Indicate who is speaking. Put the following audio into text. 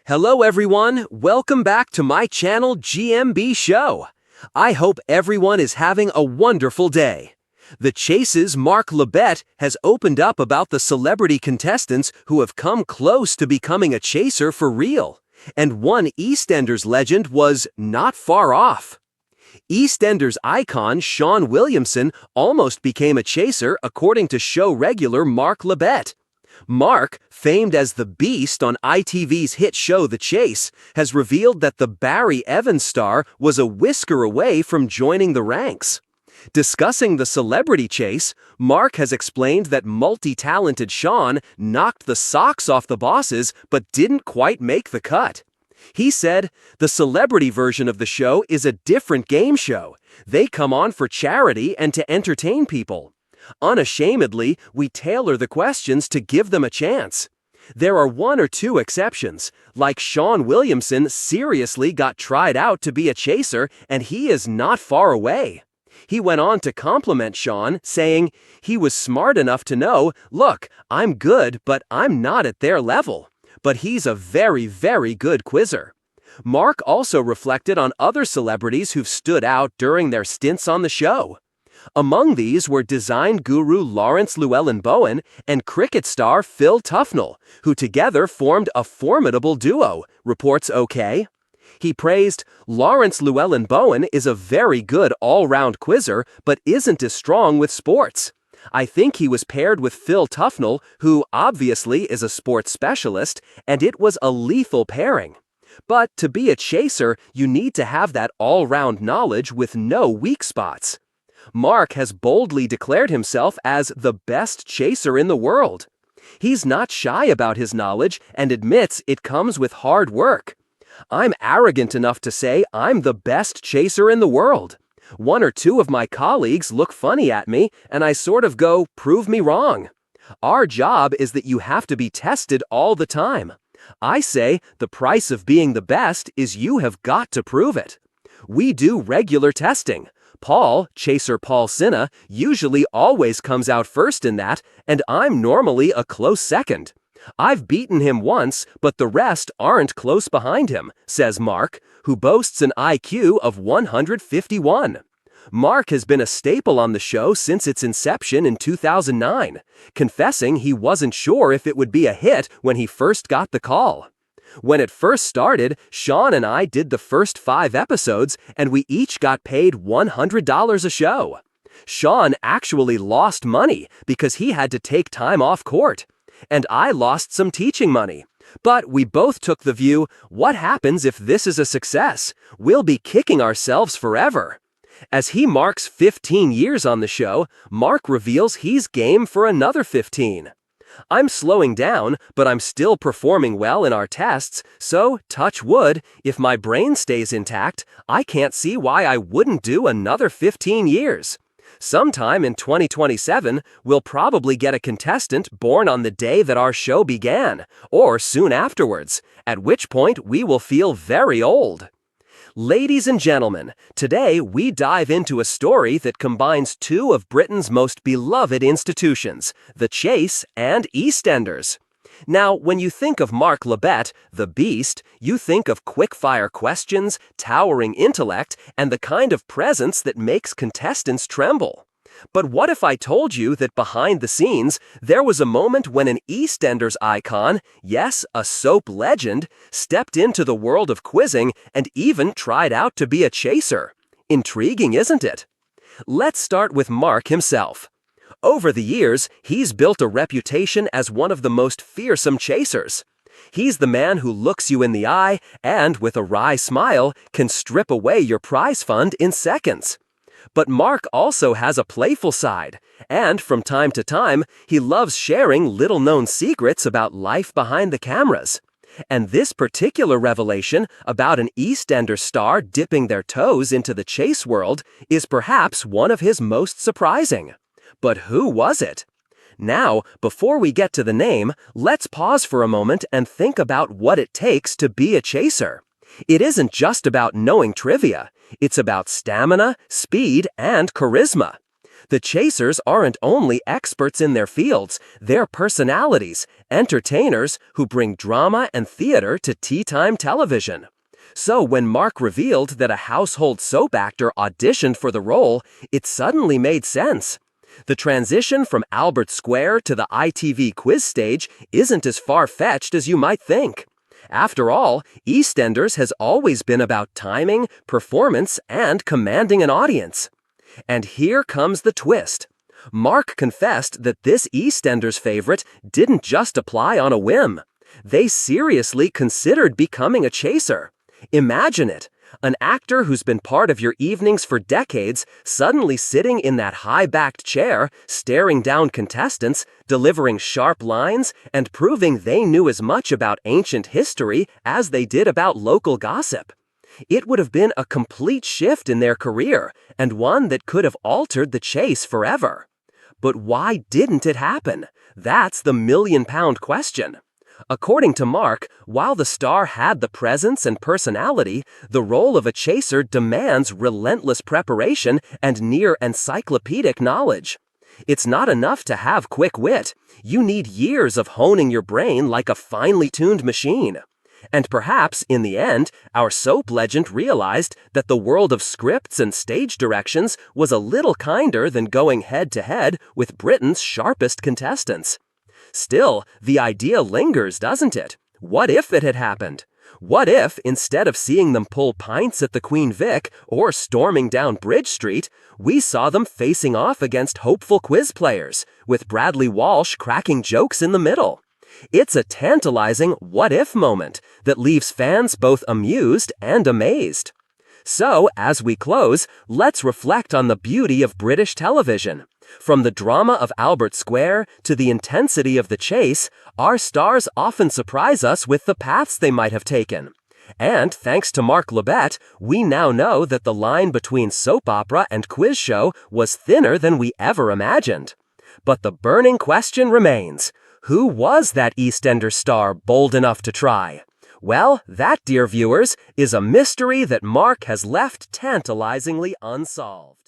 Speaker 1: Hello everyone, welcome back to my channel GMB SHOW. I hope everyone is having a wonderful day. The Chase's Mark Labbett has opened up about the celebrity contestants who have come close to becoming a chaser for real. And one EastEnders legend was not far off. EastEnders icon Sean Williamson almost became a chaser according to show regular Mark Labbett. Mark, famed as the Beast on ITV's hit show The Chase, has revealed that the Barry Evans star was a whisker away from joining the ranks. Discussing the celebrity chase, Mark has explained that multi-talented Sean knocked the socks off the bosses but didn't quite make the cut. He said, "The celebrity version of the show is a different game show. They come on for charity and to entertain people. Unashamedly, we tailor the questions to give them a chance. There are one or two exceptions, like Sean Williamson seriously got tried out to be a chaser and he is not far away." He went on to compliment Sean, saying, "He was smart enough to know, look, I'm good, but I'm not at their level. But he's a very, very good quizzer." Mark also reflected on other celebrities who've stood out during their stints on the show. Among these were design guru Lawrence Llewellyn-Bowen and cricket star Phil Tufnell, who together formed a formidable duo, reports OK. He praised, "Lawrence Llewellyn-Bowen is a very good all-round quizzer, but isn't as strong with sports. I think he was paired with Phil Tufnell, who obviously is a sports specialist, and it was a lethal pairing. But to be a chaser, you need to have that all-round knowledge with no weak spots." Mark has boldly declared himself as the best chaser in the world. He's not shy about his knowledge and admits it comes with hard work. "I'm arrogant enough to say I'm the best chaser in the world. One or two of my colleagues look funny at me, and I sort of go, prove me wrong. Our job is that you have to be tested all the time. I say the price of being the best is you have got to prove it. We do regular testing. Chaser Paul Sinha, usually always comes out first in that, and I'm normally a close second. I've beaten him once, but the rest aren't close behind him," says Mark, who boasts an IQ of 151. Mark has been a staple on the show since its inception in 2009, confessing he wasn't sure if it would be a hit when he first got the call. "When it first started, Sean and I did the first 5 episodes, and we each got paid $100 a show. Sean actually lost money because he had to take time off court. And I lost some teaching money. But we both took the view, what happens if this is a success? We'll be kicking ourselves forever." As he marks 15 years on the show, Mark reveals he's game for another 15. "I'm slowing down, but I'm still performing well in our tests, so, touch wood, if my brain stays intact, I can't see why I wouldn't do another 15 years. Sometime in 2027, we'll probably get a contestant born on the day that our show began, or soon afterwards, at which point we will feel very old." Ladies and gentlemen, today we dive into a story that combines two of Britain's most beloved institutions, The Chase and EastEnders. Now, when you think of Mark Labbett, the Beast, you think of quick-fire questions, towering intellect, and the kind of presence that makes contestants tremble. But what if I told you that behind the scenes, there was a moment when an EastEnders icon, yes, a soap legend, stepped into the world of quizzing and even tried out to be a chaser? Intriguing, isn't it? Let's start with Mark himself. Over the years, he's built a reputation as one of the most fearsome chasers. He's the man who looks you in the eye and, with a wry smile, can strip away your prize fund in seconds. But Mark also has a playful side, and from time to time, he loves sharing little-known secrets about life behind the cameras. And this particular revelation about an EastEnders star dipping their toes into the chase world is perhaps one of his most surprising. But who was it? Now, before we get to the name, let's pause for a moment and think about what it takes to be a chaser. It isn't just about knowing trivia. It's about stamina, speed, and charisma. The chasers aren't only experts in their fields, they're personalities, entertainers who bring drama and theater to tea-time television. So when Mark revealed that a household soap actor auditioned for the role, it suddenly made sense. The transition from Albert Square to the ITV quiz stage isn't as far-fetched as you might think. After all, EastEnders has always been about timing, performance, and commanding an audience. And here comes the twist. Mark confessed that this EastEnders favorite didn't just apply on a whim. They seriously considered becoming a chaser. Imagine it. An actor who's been part of your evenings for decades suddenly sitting in that high-backed chair, staring down contestants, delivering sharp lines, and proving they knew as much about ancient history as they did about local gossip. It would have been a complete shift in their career, and one that could have altered the chase forever. But why didn't it happen? That's the million-pound question. According to Mark, while the star had the presence and personality, the role of a chaser demands relentless preparation and near encyclopedic knowledge. It's not enough to have quick wit. You need years of honing your brain like a finely tuned machine. And perhaps, in the end, our soap legend realized that the world of scripts and stage directions was a little kinder than going head-to-head with Britain's sharpest contestants. Still, the idea lingers, doesn't it? What if it had happened? What if, instead of seeing them pull pints at the Queen Vic or storming down Bridge Street, we saw them facing off against hopeful quiz players, with Bradley Walsh cracking jokes in the middle? It's a tantalizing what-if moment that leaves fans both amused and amazed. So, as we close, let's reflect on the beauty of British television. From the drama of Albert Square to the intensity of the chase, our stars often surprise us with the paths they might have taken. And thanks to Mark Labbett, we now know that the line between soap opera and quiz show was thinner than we ever imagined. But the burning question remains: who was that EastEnders star bold enough to try? Well, that, dear viewers, is a mystery that Mark has left tantalizingly unsolved.